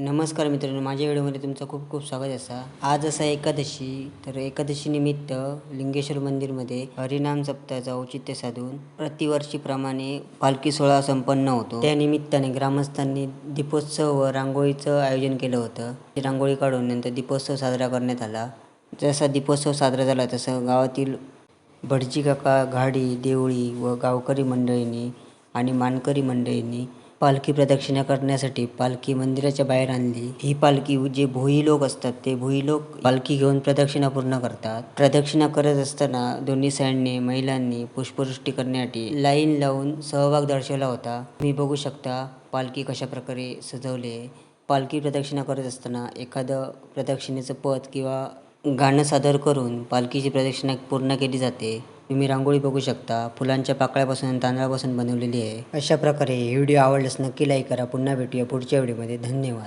नमस्कार मित्रांनो, माझ्या व्हिडिओमध्ये तुमचं खूप खूप स्वागत असा. आज असा एकादशी, तर एकादशी निमित्त लिंगेश्वर मंदिरमध्ये हरिनाम सप्ताहाचं औचित्य साधून प्रतिवर्षीप्रमाणे पालखी सोहळा संपन्न होतो. त्या निमित्ताने ग्रामस्थांनी दीपोत्सव व रांगोळीचं आयोजन केलं होतं. रांगोळी काढून नंतर दीपोत्सव साजरा करण्यात आला. जसा दीपोत्सव साजरा झाला तसं गावातील भटजी काका, घाडी, देवळी व गावकरी मंडळींनी आणि मानकरी मंडळींनी पालखी प्रदक्षिणा करण्यासाठी पालखी मंदिराच्या बाहेर आणली. ही पालखी जे भोई लोक असतात ते भोई लोक पालखी घेऊन प्रदक्षिणा पूर्ण करतात. प्रदक्षिणा करत असताना दोन्ही साईडने महिलांनी पुष्पवृष्टी करण्यासाठी लाईन लावून सहभाग दर्शवला होता. तुम्ही बघू शकता पालखी कशा प्रकारे सजवले. पालखी प्रदक्षिणा करत असताना एखादं प्रदक्षिणेचं पद किंवा गाणं सादर करून पालखीची प्रदक्षिणा पूर्ण केली जाते. तुम्ही रांगोळी बघू शकता, फुलांच्या पाकळ्यापासून तांदळापासून बनवलेली आहे. अशा प्रकारे हे व्हिडिओ आवडल्यास नक्की लाईक करा. पुन्हा भेटूया पुढच्या व्हिडिओमध्ये. धन्यवाद.